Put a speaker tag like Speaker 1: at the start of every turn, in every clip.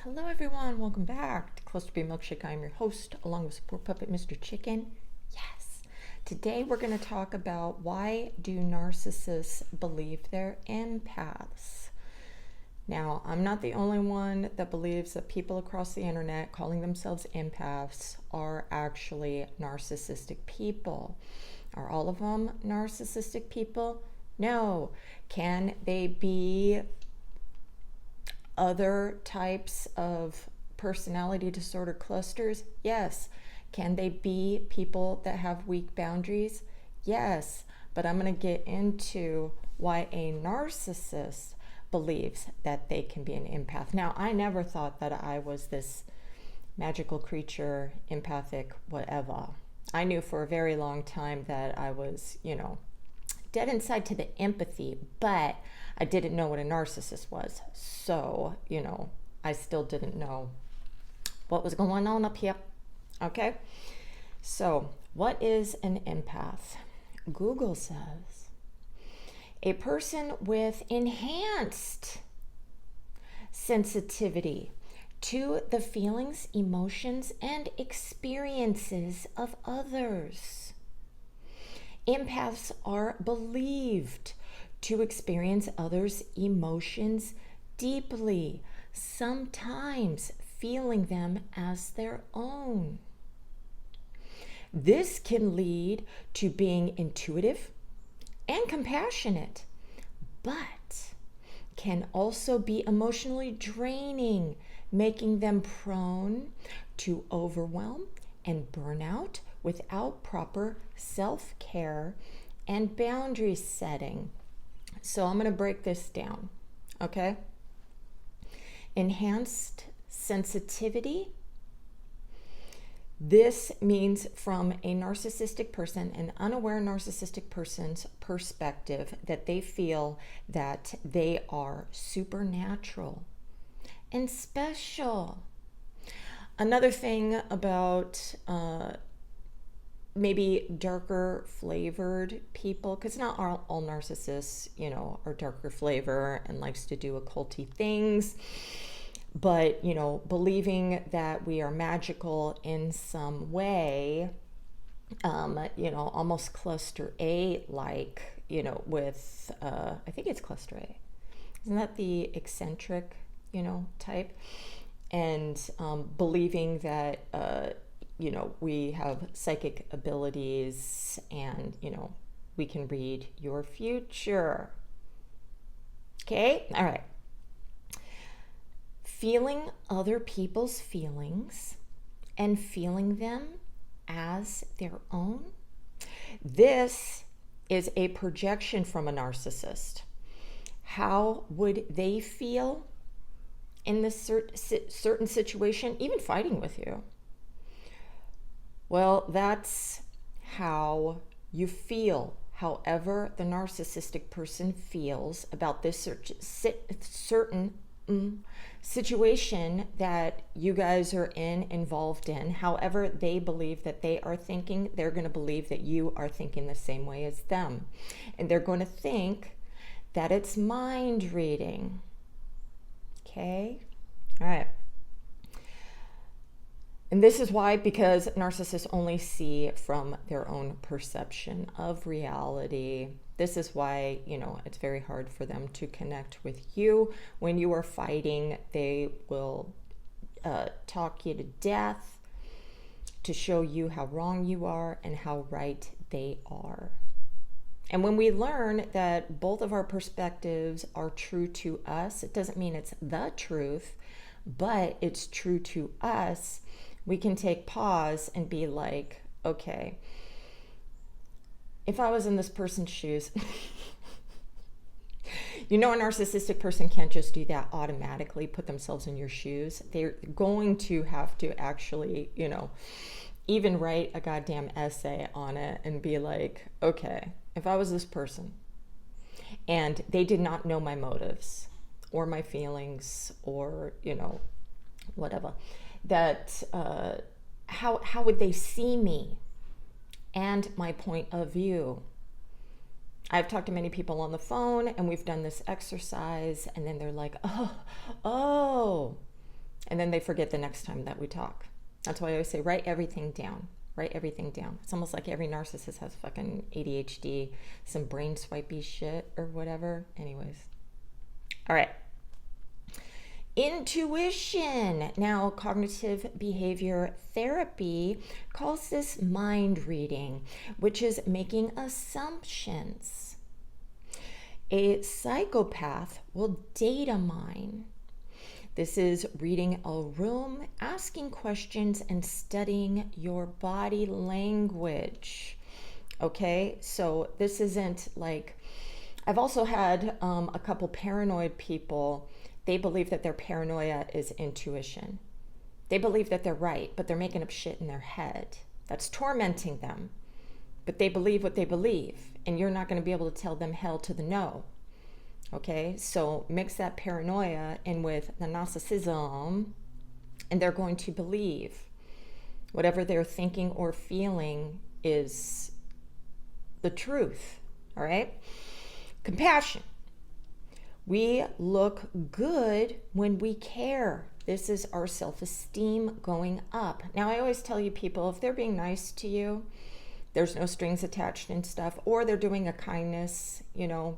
Speaker 1: Hello everyone, welcome back to Clusterbmilkshake. I am your host, along with support puppet Mr. Chicken. Yes. Today we're going to talk about why do narcissists believe they're empaths. Now, I'm not the only one that believes that people across the internet calling themselves empaths are actually narcissistic people. Are all of them narcissistic people? No. Can they be other types of personality disorder clusters? Yes. Can they be people that have weak boundaries? Yes. But I'm going to get into why a narcissist believes that they can be an empath. Now, I never thought that I was this magical creature, empathic, whatever. I knew for a very long time that I was, dead inside to the empathy, but I didn't know what a narcissist was. So, I still didn't know what was going on up here. Okay? So, what is an empath? Google says a person with enhanced sensitivity to the feelings, emotions, and experiences of others. Empaths are believed to experience others' emotions deeply, sometimes feeling them as their own. This can lead to being intuitive and compassionate, but can also be emotionally draining, making them prone to overwhelm and burnout without proper self-care and boundary setting. So I'm going to break this down, okay? Enhanced sensitivity. This means from a narcissistic person, an unaware narcissistic person's perspective, that they feel that they are supernatural and special. Another thing about maybe darker flavored people, because not all narcissists, are darker flavor and likes to do occulty things, but, believing that we are magical in some way, almost cluster A like, with, I think it's cluster A. Isn't that the eccentric, type? And believing that, we have psychic abilities and, we can read your future. Okay? All right. Feeling other people's feelings and feeling them as their own. This is a projection from a narcissist. How would they feel in this certain situation, even fighting with you? Well, that's how you feel. However, the narcissistic person feels about this certain situation that you guys are involved in. However they believe that they are thinking, they're going to believe that you are thinking the same way as them. And they're going to think that it's mind reading. Okay? All right. And this is why, because narcissists only see from their own perception of reality. This is why, it's very hard for them to connect with you. When you are fighting, they will talk you to death to show you how wrong you are and how right they are. And when we learn that both of our perspectives are true to us, it doesn't mean it's the truth, but it's true to us. We can take pause and be like, okay, if I was in this person's shoes, a narcissistic person can't just do that automatically, put themselves in your shoes. They're going to have to actually, even write a goddamn essay on it and be like, okay, if I was this person and they did not know my motives or my feelings or, whatever, that how would they see me and my point of view? I've talked to many people on the phone and we've done this exercise and then they're like, oh, and then they forget the next time that we talk. That's why I always say, write everything down. Write everything down. It's almost like every narcissist has fucking ADHD, some brain swipey shit or whatever. Anyways. All right. Intuition. Now, cognitive behavior therapy calls this mind reading, which is making assumptions. A psychopath will data mine. This is reading a room, asking questions, and studying your body language. Okay, so this isn't like, I've also had a couple paranoid people. They believe that their paranoia is intuition. They believe that they're right, but they're making up shit in their head. That's tormenting them. But they believe what they believe, and you're not going to be able to tell them hell to the no. Okay, so mix that paranoia in with the narcissism, and they're going to believe whatever they're thinking or feeling is the truth. All right? Compassion. We look good when we care. This is our self-esteem going up. Now, I always tell you people, if they're being nice to you, there's no strings attached and stuff, or they're doing a kindness, you know,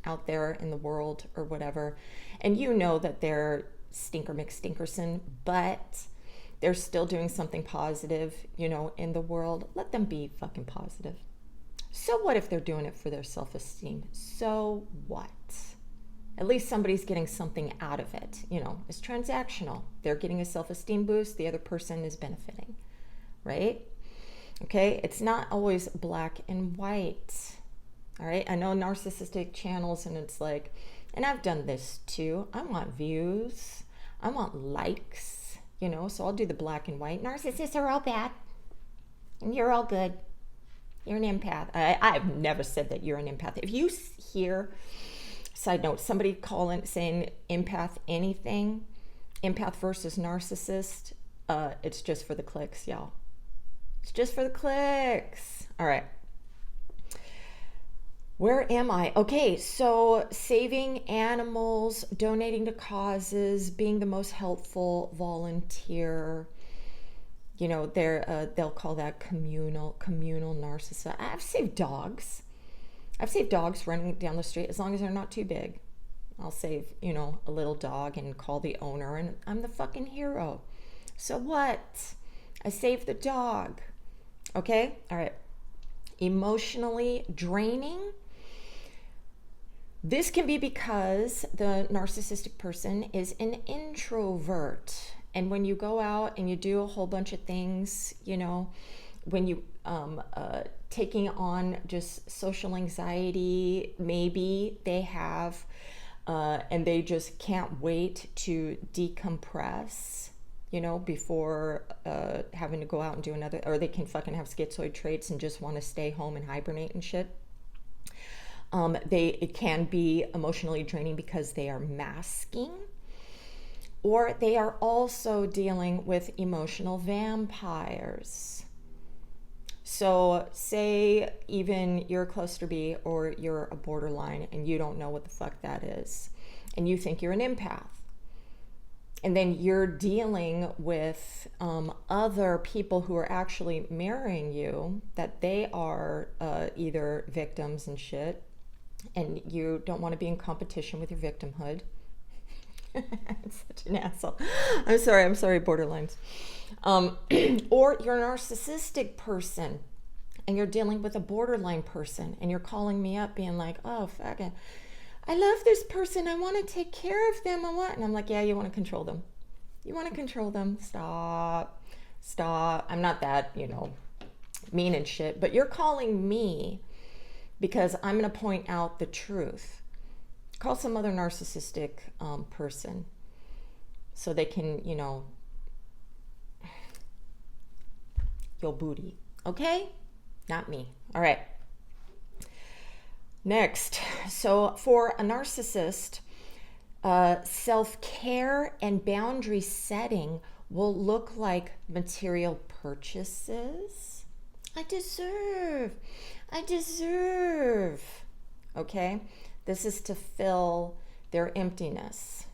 Speaker 1: out there in the world or whatever, and you know that they're stinker McStinkerson, but they're still doing something positive, you know, in the world, let them be fucking positive. So what if they're doing it for their self-esteem? So what? At least somebody's getting something out of it. You know, it's transactional. They're getting a self-esteem boost. The other person is benefiting, right? Okay, it's not always black and white. All right, I know narcissistic channels, and it's like, and I've done this too. I want views. I want likes, you know, so I'll do the black and white. Narcissists are all bad, and you're all good. You're an empath. I've never said that you're an empath. If you hear, side note, somebody calling, saying empath anything, empath versus narcissist, it's just for the clicks, y'all. It's just for the clicks. All right. Where am I? Okay, so saving animals, donating to causes, being the most helpful volunteer. You know, they'll call that communal narcissist. I've saved dogs. I've saved dogs running down the street as long as they're not too big. I'll save, you know, a little dog and call the owner, and I'm the fucking hero. So what? I saved the dog. Okay? All right. Emotionally draining. This can be because the narcissistic person is an introvert. And when you go out and you do a whole bunch of things, you know, when you taking on just social anxiety, maybe they have, and they just can't wait to decompress, you know, before having to go out and do another, or they can fucking have schizoid traits and just want to stay home and hibernate and shit. It can be emotionally draining because they are masking, or they are also dealing with emotional vampires. So say even you're a cluster B or you're a borderline and you don't know what the fuck that is, and you think you're an empath. And then you're dealing with other people who are actually marrying you, that they are either victims and shit, and you don't want to be in competition with your victimhood. I'm such an asshole. I'm sorry, borderlines. Or you're a narcissistic person and you're dealing with a borderline person, and you're calling me up being like, oh, fuck it, I love this person, I want to take care of them, and I'm like, yeah, you want to control them. You want to control them. Stop. I'm not that, you know, mean and shit, but you're calling me because I'm going to point out the truth. Call some other narcissistic person so they can, you know, your booty. Okay? Not me. All right. Next. So for a narcissist, self-care and boundary setting will look like material purchases. I deserve. Okay? This is to fill their emptiness.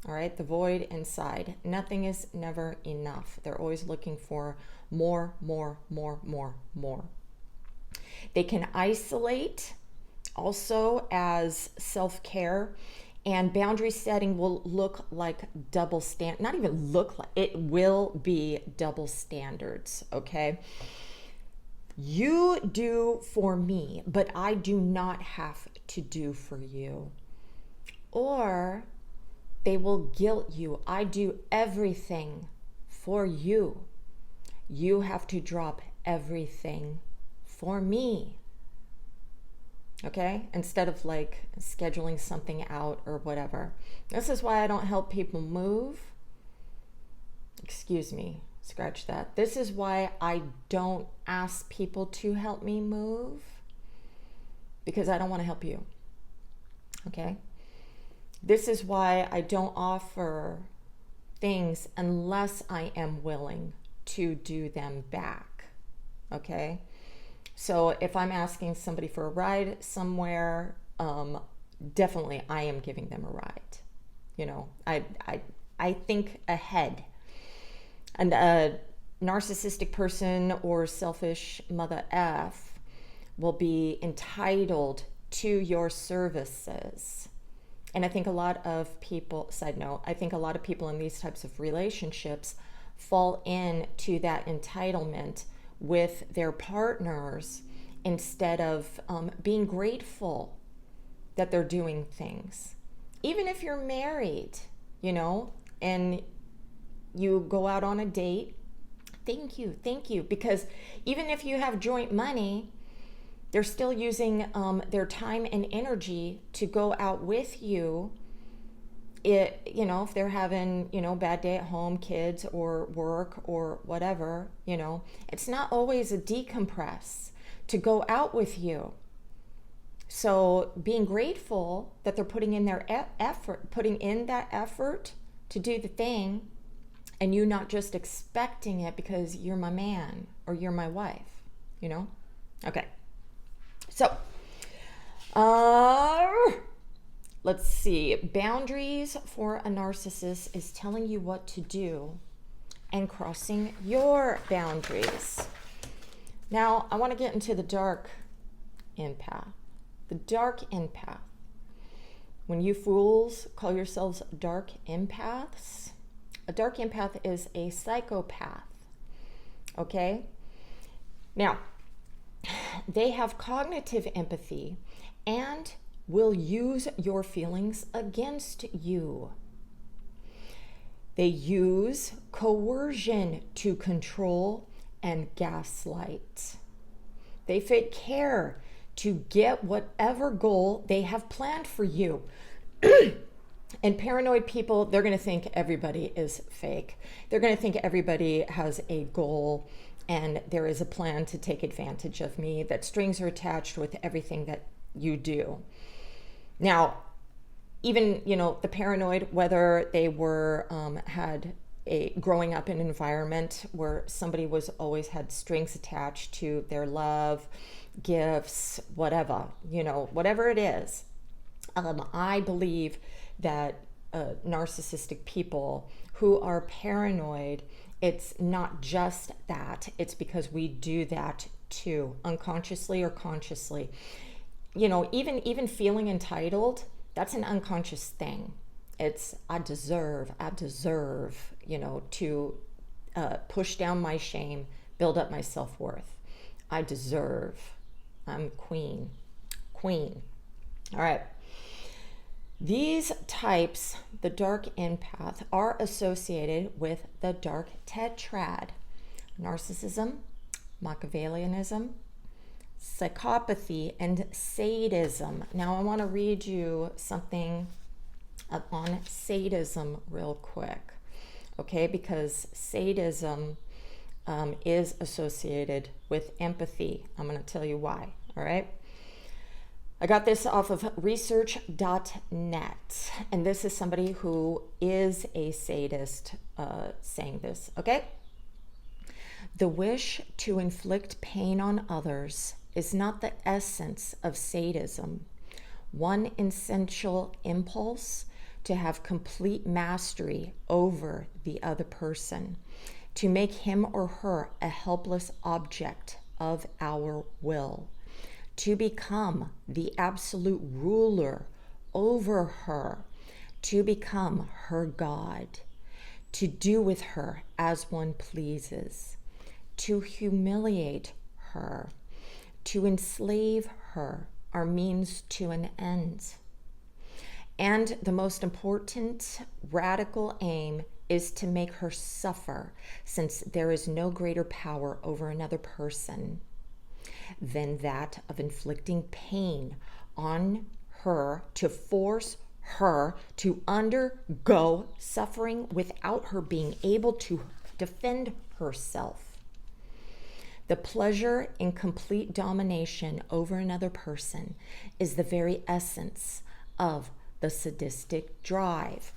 Speaker 1: All right, the void inside. Nothing is never enough. They're always looking for more, more, more, more, more. They can isolate also as self-care, and boundary setting will look like double stand, not even look like, it will be double standards, okay? You do for me, but I do not have to do for you. Or they will guilt you. I do everything for you. You have to drop everything for me. Okay? Instead of like scheduling something out or whatever. This is why I don't help people move. Excuse me, scratch that. This is why I don't ask people to help me move, because I don't want to help you. Okay? This is why I don't offer things unless I am willing to do them back. Okay? So if I'm asking somebody for a ride somewhere, definitely I am giving them a ride. You know, I think ahead. And a narcissistic person or selfish mother F will be entitled to your services. And I think a lot of people, side note, I think a lot of people in these types of relationships fall into that entitlement with their partners instead of being grateful that they're doing things. Even if you're married, you know, and you go out on a date, thank you. Because even if you have joint money, they're still using their time and energy to go out with you. You know, if they're having, you know, bad day at home, kids or work or whatever, you know, it's not always a decompress to go out with you. So being grateful that they're putting in their effort, putting in that effort to do the thing, and you not just expecting it because you're my man or you're my wife, you know? Okay. So, let's see. Boundaries for a narcissist is telling you what to do and crossing your boundaries. Now, I want to get into the dark empath. The dark empath. When you fools call yourselves dark empaths, a dark empath is a psychopath. Okay? Now, they have cognitive empathy and will use your feelings against you. They use coercion to control and gaslight. They fake care to get whatever goal they have planned for you. And paranoid people, they're going to think everybody is fake. They're going to think everybody has a goal and there is a plan to take advantage of me, that strings are attached with everything that you do. Now, even, you know, the paranoid, whether they were, had a growing up in an environment where somebody was always had strings attached to their love, gifts, whatever, you know, whatever it is. I believe that narcissistic people who are paranoid, it's not just that, it's because we do that too, unconsciously or consciously. You know, even feeling entitled, that's an unconscious thing. It's I deserve, you know, to push down my shame, build up my self-worth. I deserve. I'm queen. All right. These types, the dark empath, are associated with the dark tetrad: narcissism, Machiavellianism, psychopathy, and sadism. Now I want to read you something on sadism real quick, okay? Because sadism is associated with empathy. I'm going to tell you why, all right? I got this off of research.net, and this is somebody who is a sadist saying this, okay? The wish to inflict pain on others is not the essence of sadism. One essential impulse to have complete mastery over the other person, to make him or her a helpless object of our will, to become the absolute ruler over her, to become her God, to do with her as one pleases, to humiliate her, to enslave her, are means to an end. And the most important radical aim is to make her suffer, since there is no greater power over another person than that of inflicting pain on her, to force her to undergo suffering without her being able to defend herself. The pleasure in complete domination over another person is the very essence of the sadistic drive.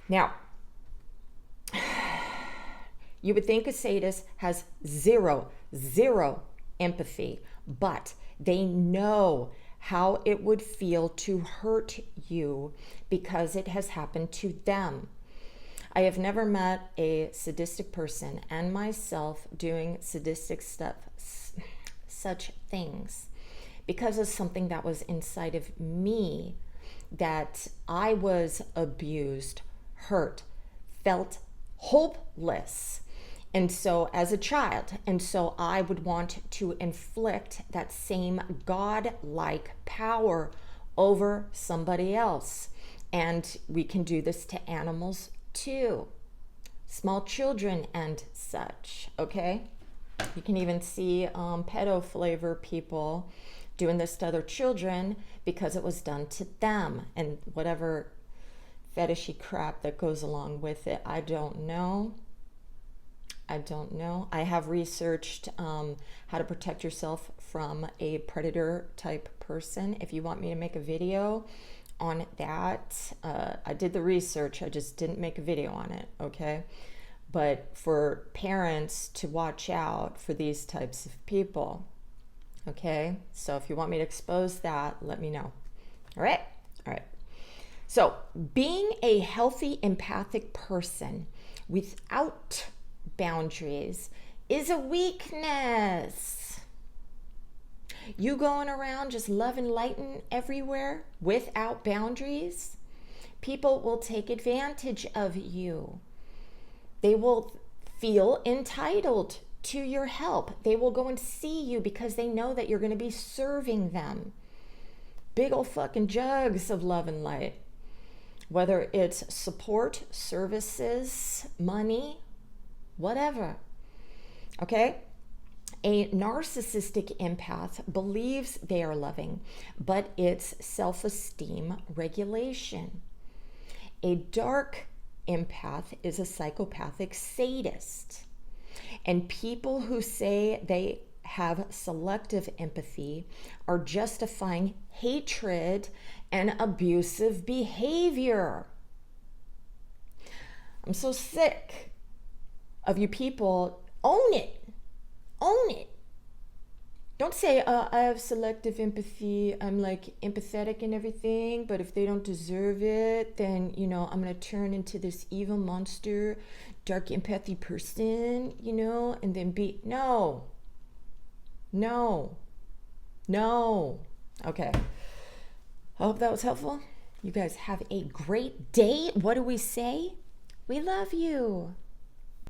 Speaker 1: Now, you would think a sadist has zero empathy, but they know how it would feel to hurt you because it has happened to them. I have never met a sadistic person and myself doing sadistic stuff, such things, because of something that was inside of me, that I was abused, hurt, felt hopeless. And so as a child, and so I would want to inflict that same God-like power over somebody else. And we can do this to animals too, small children and such, okay? You can even see pedo flavor people doing this to other children because it was done to them, and whatever fetishy crap that goes along with it. I don't know. I have researched how to protect yourself from a predator type person. If you want me to make a video on that, I did the research, I just didn't make a video on it, okay? But for parents to watch out for these types of people, okay? So if you want me to expose that, let me know. All right? So being a healthy empathic person without boundaries is a weakness. You going around just loving lighting everywhere without boundaries, people will take advantage of you. They will feel entitled to your help. They will go and see you because they know that you're going to be serving them big old fucking jugs of love and light, whether it's support, services, money, whatever. Okay? A narcissistic empath believes they are loving, but it's self-esteem regulation. A dark empath is a psychopathic sadist. And people who say they have selective empathy are justifying hatred and abusive behavior. I'm so sick of you people. Own it. Don't say, I have selective empathy, I'm like empathetic and everything, but if they don't deserve it, then, I'm going to turn into this evil monster, dark empathy person, and then be, no. Okay. I hope that was helpful. You guys have a great day. What do we say? We love you.